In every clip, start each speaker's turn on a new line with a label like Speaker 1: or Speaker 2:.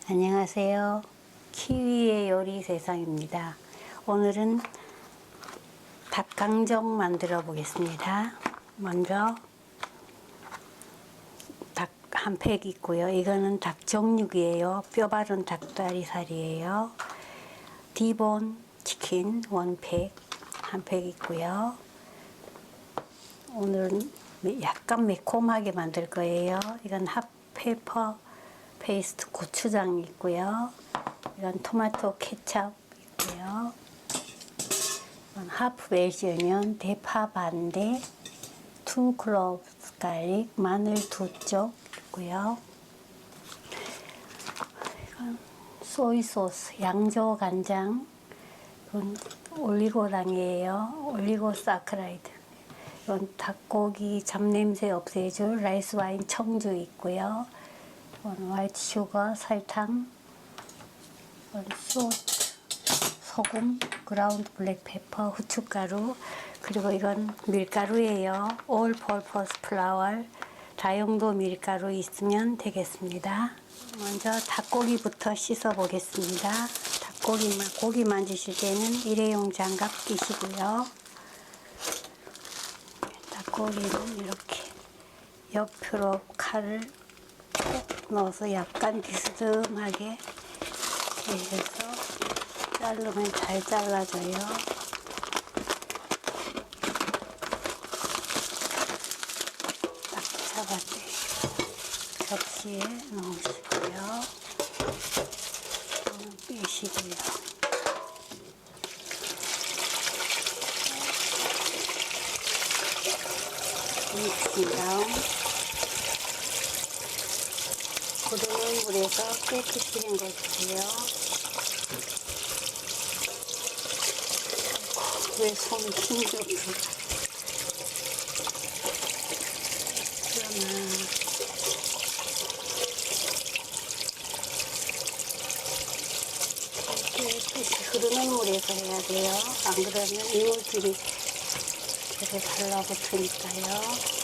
Speaker 1: 안녕하세요. 키위의 요리 세상입니다. 오늘은 닭강정 만들어 보겠습니다. 먼저 닭 한 팩 있고요. 이거는 닭정육이에요. 뼈 바른 닭다리살이에요. 디본 치킨 1팩 한 팩 있고요. 오늘은 약간 매콤하게 만들 거예요. 이건 핫페퍼 페이스트 고추장 있고요. 이건 토마토 케찹 있고요. 이건 하프 벨지면 대파 반대, 2 클로브스 갈릭, 마늘 2쪽 있고요. 이건 소이 소스, 양조 간장, 이건 올리고당이에요. 올리고 사크라이드. 이건 닭고기 잡냄새 없애줄 라이스 와인 청주 있고요. 화이트 슈거, 설탕, 소금, 그라운드 블랙 페퍼, 후춧가루, 그리고 이건 밀가루예요. 올 퍼포스 플라워, 다용도 밀가루 있으면 되겠습니다. 먼저 닭고기부터 씻어 보겠습니다. 고기 만지실 때는 일회용 장갑 끼시고요. 닭고기는 이렇게 옆으로 칼을 넣어서 약간 비스듬하게 해서 자르면 잘 잘라져요. 딱 잡아떼고 접시에 넣으시고요. 빼시고요. 익힌 다음 고르는 물에서 깨끗이 헹궈주세요. 왜 손이 힘들어? 그러면 깨끗이 흐르는 물에서 해야 돼요. 안 그러면 이물질이 계속 달라붙으니까요.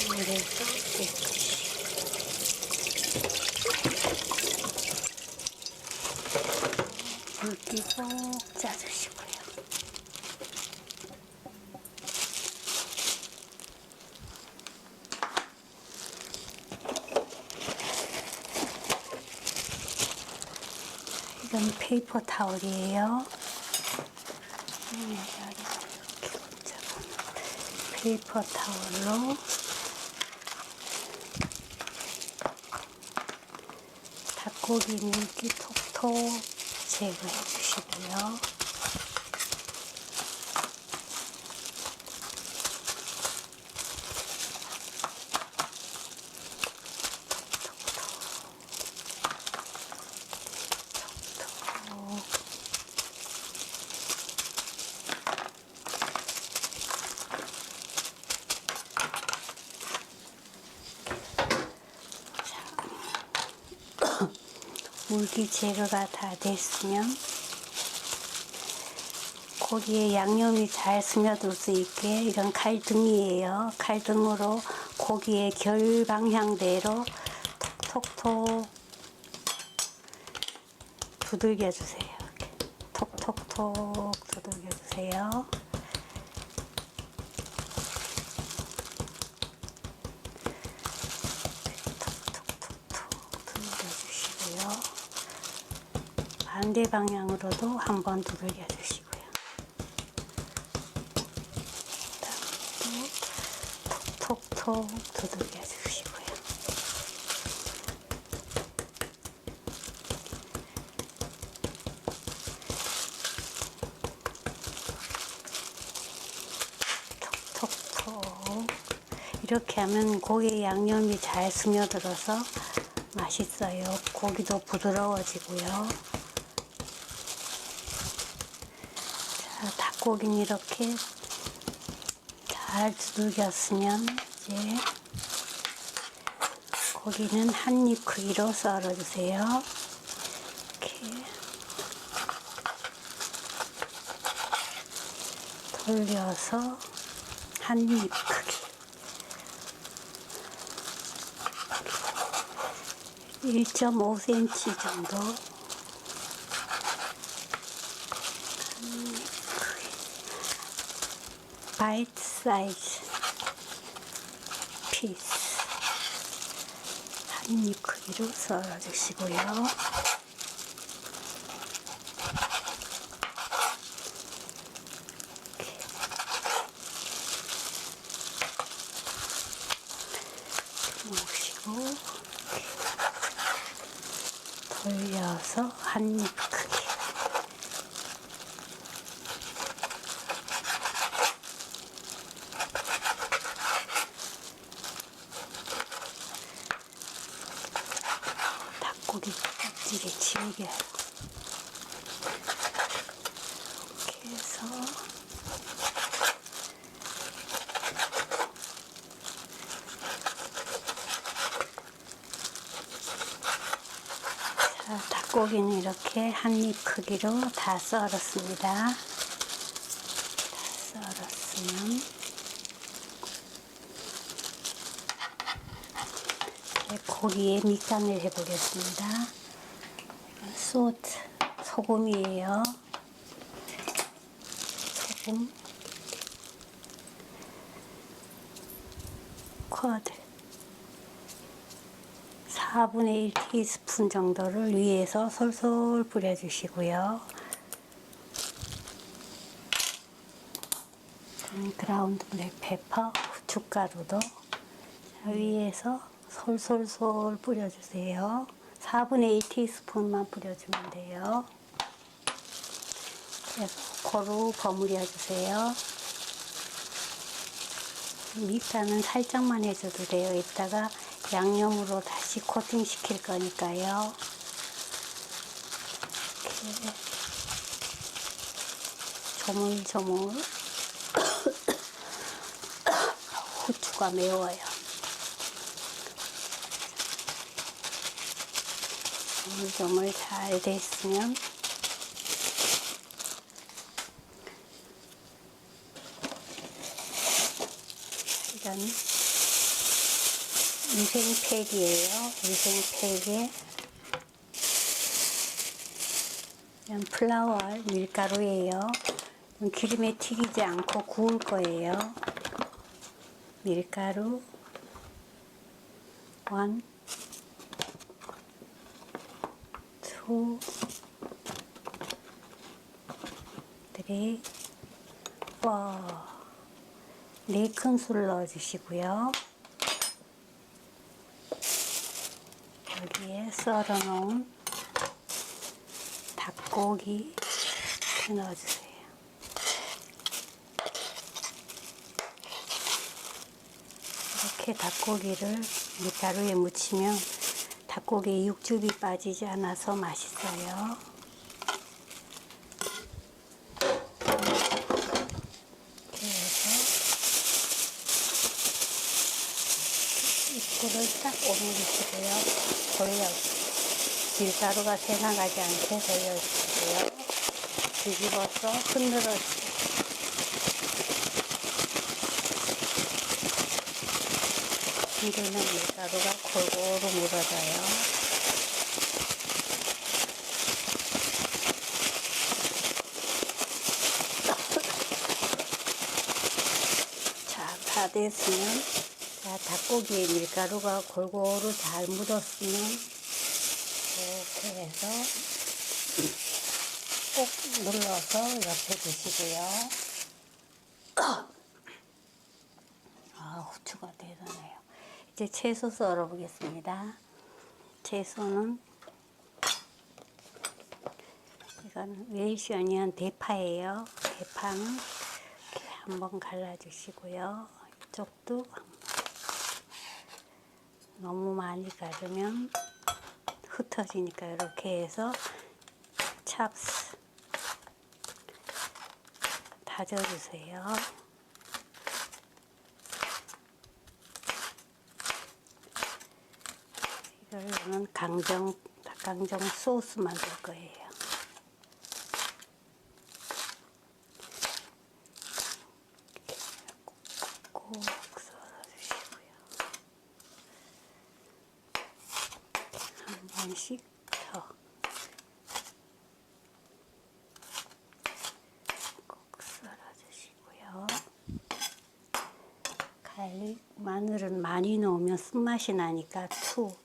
Speaker 1: 물에서 깨끗이 물기 꼭 짜주시고요. 이건 페이퍼 타올이에요. 이렇게 페이퍼 타올로 닭고기 물기 톡톡 제거해 주시고요. 물기 제거가 다 됐으면 고기에 양념이 잘 스며들 수 있게 이건 칼등이에요. 칼등으로 고기의 결 방향대로 톡톡톡 두들겨 주세요. 이렇게 톡톡톡 두들겨 주세요. 반대 방향으로도 한번 두들겨 주시고요. 또 톡톡톡 두들겨 주시고요. 톡톡톡 이렇게 하면 고기에 양념이 잘 스며들어서 맛있어요. 고기도 부드러워지고요. 닭고기는 이렇게 잘 두들겼으면 이제 고기는 한 입 크기로 썰어주세요. 이렇게 돌려서 한 입 크기 1.5cm 정도 바이트 사이즈 피스 한 입 크기로 썰어 주시고요. 놓으시고 돌려서 한 입 크기 닭고기 껍질에 지우개 이렇게 해서 자, 닭고기는 이렇게 한 입 크기로 다 썰었습니다. 다 썰었으면 이제 고기에 밑간을 해보겠습니다. 소트, 소금이에요. 소금, 쿼드 4분의 1 티스푼 정도를 위에서 솔솔 뿌려주시고요. 그라운드 블랙 페퍼, 후춧가루도 위에서 솔솔솔 뿌려주세요. 4분의 1 티스푼만 뿌려주면 돼요. 그래서 고루 버무려 주세요. 밑간은 살짝만 해줘도 돼요. 이따가 양념으로 다시 코팅 시킬 거니까요. 이렇게 조물조물 후추가 매워요. 조물조물 잘 됐으면 이런 위생팩이에요. 위생팩에 이런 플라워 밀가루예요. 기름에 튀기지 않고 구울 거예요. 밀가루 1, 2, 3, 4 4큰술 넣어주시고요. 여기에 썰어놓은 닭고기 넣어주세요. 이렇게 닭고기를 밀가루에 묻히면 닭고기에 육즙이 빠지지 않아서 맛있어요. 이렇게 해서 입구를 딱 오므리시고요. 밀가루가 새나가지 않게 돌려주시고요. 뒤집어서 흔들어주세요. 흔들면 밀가루가 골고루 묻어져요. 자, 다 됐으면, 자, 닭고기에 밀가루가 골고루 잘 묻었으면 이렇게 해서 꼭 눌러서 옆에 두시고요. 아, 후추가 대단해요. 이제 채소 썰어 보겠습니다. 채소는 이건 웰시 어니언 대파예요. 대파는 이렇게 한번 갈라주시고요. 이쪽도 너무 많이 가르면 흩어지니까 이렇게 해서 찹스 다져주세요. 이거는 닭강정 소스 만들 거예요. 번씩 더 꼭 썰어주시고요. 갈릭, 마늘은 많이 넣으면 쓴맛이 나니까 두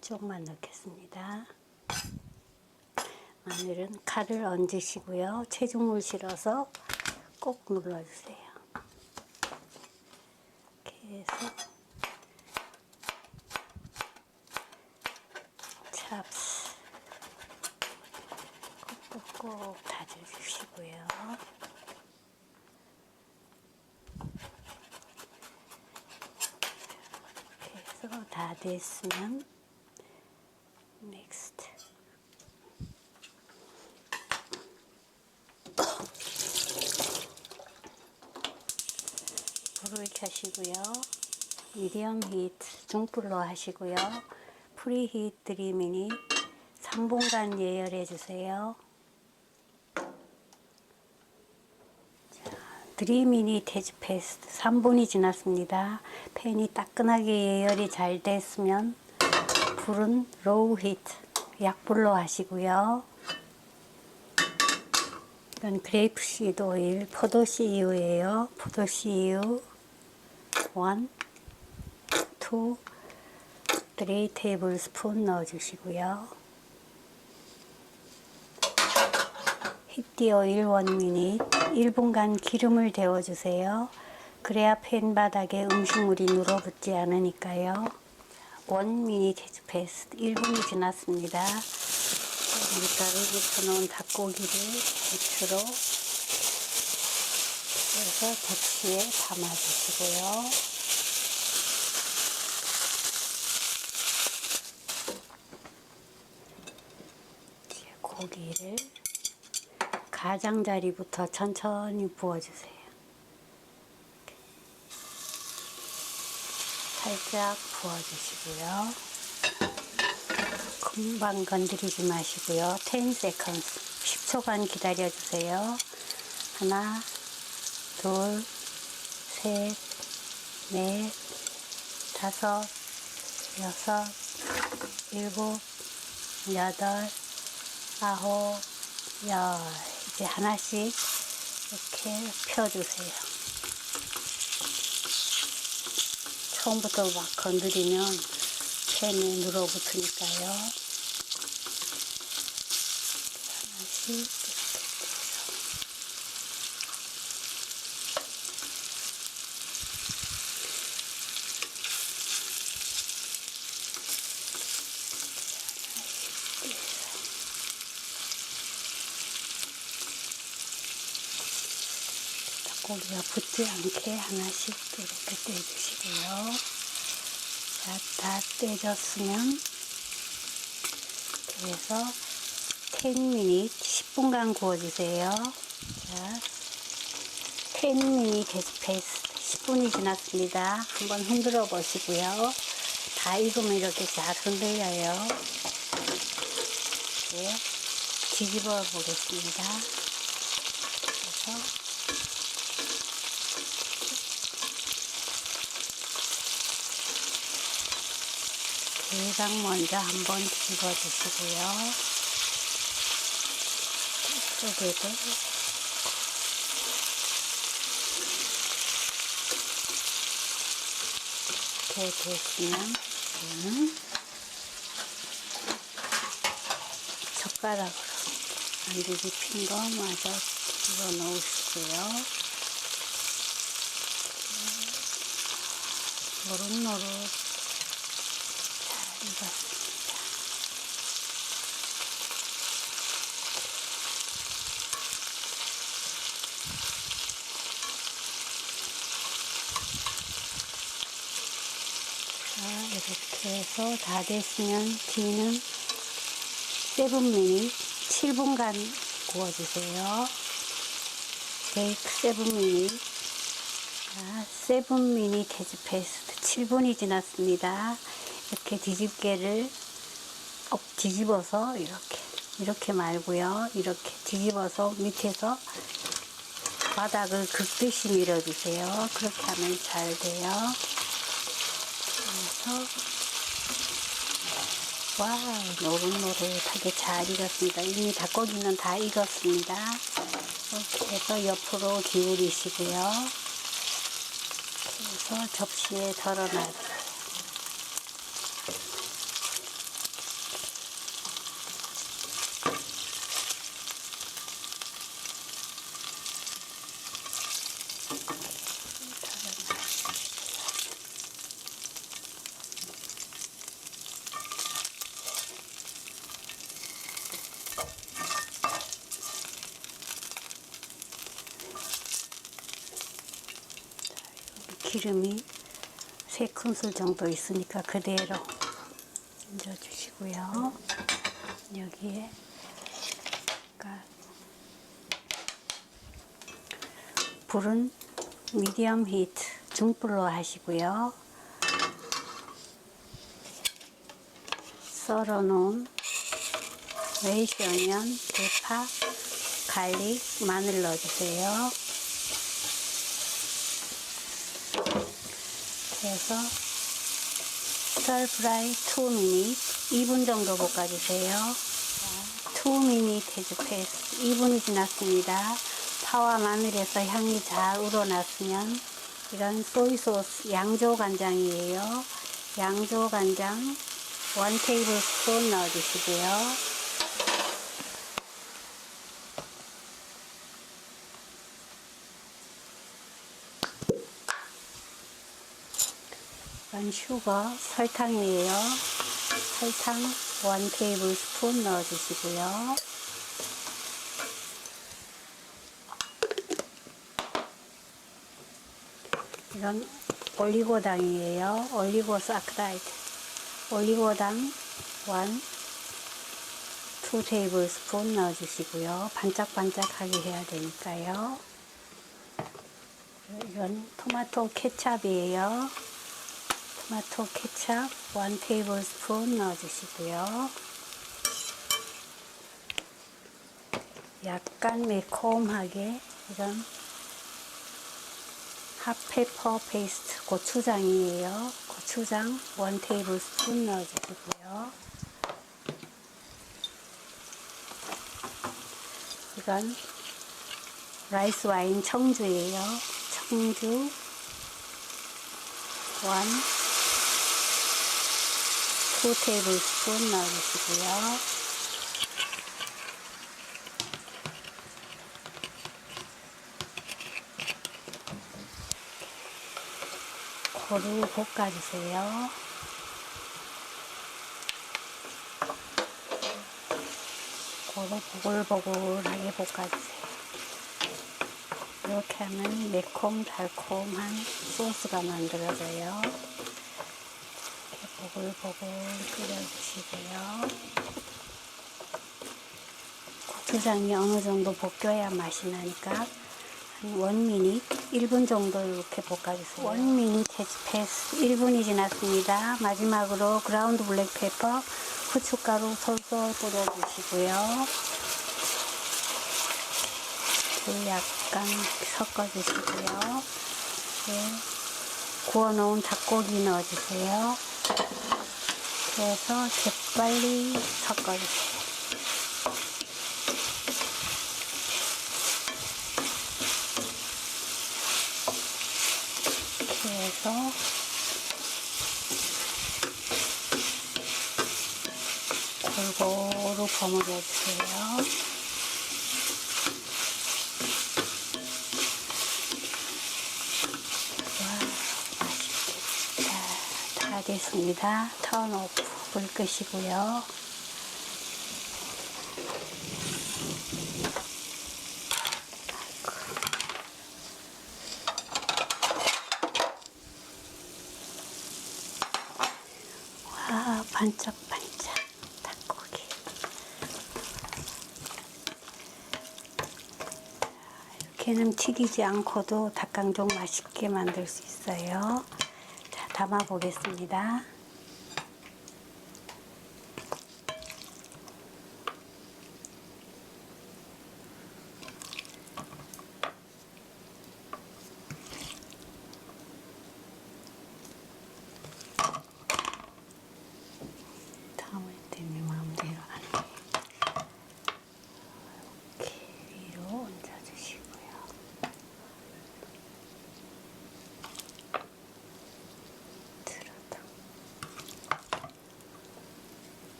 Speaker 1: 쪽만 넣겠습니다. 마늘은 칼을 얹으시고요. 체중물 실어서 꼭 눌러주세요. 이렇게 해서 찹스 꼭꼭 다져주시고요. 이렇게 해서 다 됐으면 넥스트 불을 켜시고요. 미디엄 히트 중불로 하시고요. 프리 히트 3미닛 3분간 예열해 주세요. 3미닛 테즈페스트 3분이 지났습니다. 팬이 따끈하게 예열이 잘 됐으면 불은 로우 히트 약불로 하시고요. 이건 그레이프시드 오일 포도씨유예요. 포도씨유 1, 2, 3 테이블 스푼 넣어주시고요. 히트 오일 1미닛 1분간 기름을 데워주세요. 그래야 팬 바닥에 음식물이 눌어붙지 않으니까요. 1미닛 헤즈페스트 1분이 지났습니다. 밀가루 붙여놓은 닭고기를 밑으로 해서 접시에 담아주시고요. 이제 고기를 가장자리부터 천천히 부어주세요. 살짝 부어주시고요. 금방 건드리지 마시고요. 10 seconds 10초간 기다려주세요. 하나, 둘, 셋, 넷, 다섯, 여섯, 일곱, 여덟, 아홉, 열. 이제 하나씩 이렇게 펴주세요. 처음부터 막 건드리면 팬에 눌어붙으니까요. 하나씩 이렇게 떼서 닭고기가 붙지 않게 하나씩 이렇게 떼주시고요. 자, 다 떼졌으면 그래서 10미닛 10분간 구워주세요. 자, 10미닛 헤즈페이스트 10분이 지났습니다. 한번 흔들어 보시고요. 다 익으면 이렇게 잘 흔들려요. 이제 뒤집어 보겠습니다. 그래서 대강 먼저 한번 뒤집어 주시고요. 이쪽에도 이렇게 됐으면 이제는 젓가락으로 안 뒤집힌 거 마저 집어 넣으시고요. 노릇노릇 익었습니다. 자, 이렇게 해서 다 됐으면 뒤는 7미닛 7분간 구워주세요. 베이크 7미닛. 자, 7미닛 헤즈페이스트 7분이 지났습니다. 이렇게 뒤집개를 뒤집어서 이렇게 말고요. 이렇게 뒤집어서 밑에서 바닥을 긁듯이 밀어주세요. 그렇게 하면 잘 돼요. 그래서 와, 노릇노릇하게 잘 익었습니다. 이미 닭고기는 다 익었습니다. 이렇게 해서 옆으로 기울이시고요. 그래서 접시에 덜어놔요. 기름이 3큰술 정도 있으니까 그대로 얹어주시고요. 여기에 불은 미디엄 히트 중불로 하시고요. 썰어놓은 레이시 어니언, 대파, 갈릭, 마늘 넣어주세요. 그래서 스tir fry 2 minutes 2분 정도 볶아주세요. 2 minutes has passed 2분이 지났습니다. 파와 마늘에서 향이 잘 우러났으면 이건 소이 소스 양조 간장이에요. 양조 간장 1 테이블스푼 넣어주시고요. 이건 슈거 설탕이에요. 설탕 1 테이블스푼 넣어주시고요. 이건 올리고당이에요. 올리고사크라이드. 올리고당 2 테이블스푼 넣어주시고요. 반짝반짝하게 해야 되니까요. 이건 토마토 케찹이에요. 토마토 케찹 1 테이블스푼 넣어주시고요. 약간 매콤하게 이건 핫페퍼 페이스트 고추장이에요. 고추장 1 테이블스푼 넣어주시고요. 이건 라이스 와인 청주예요. 청주 1 2 테이블스푼 넣어주시고요. 고루 볶아주세요. 고루 보글보글하게 볶아주세요. 이렇게 하면 매콤 달콤한 소스가 만들어져요. 이렇게 보글보글 끓여주시고요. 고추장이 어느 정도 볶여야 맛이 나니까 한 1 minute, 1분 정도 이렇게 볶아주세요. 1 minute has passed. 1분이 지났습니다. 마지막으로 그라운드 블랙페퍼, 후춧가루 솔솔 뿌려주시고요. 물 약간 섞어주시고요. 네, 구워놓은 닭고기 넣어주세요. 그래서 재빨리 섞어주세요. 그래서 골고루 버무려 주세요. 와, 맛있겠다. 다 됐습니다. 턴 오프 불 끄시고요. 와, 반짝반짝 닭고기. 이렇게는 튀기지 않고도 닭강정 맛있게 만들 수 있어요. 자, 담아 보겠습니다. 담을 때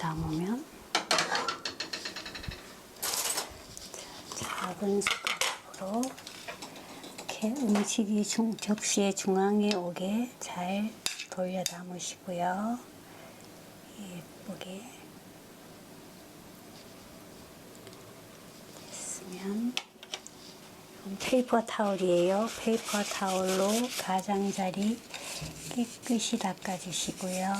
Speaker 1: 담으면 작은 숟가락으로 이렇게 음식이 접시의 중앙에 오게 잘 돌려 담으시고요. 예쁘게 됐으면 페이퍼 타올이에요. 페이퍼 타올로 가장자리 깨끗이 닦아주시고요.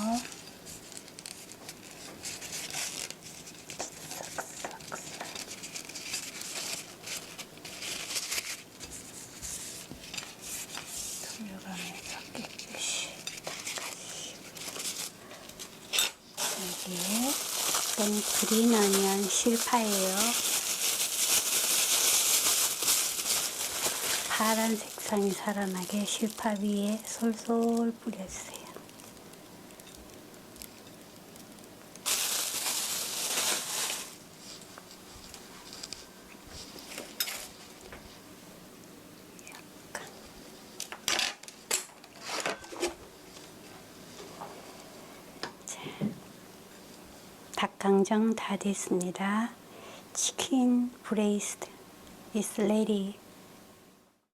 Speaker 1: 돌려가면서 깨끗이 닦아주시고요. 여기에 이건 그린 어니언 실파예요. 파란 색상이 살아나게 실파 위에 솔솔 뿌려주세요. 약간. 자, 닭강정 다 됐습니다. 치킨 브레이스드 is ready.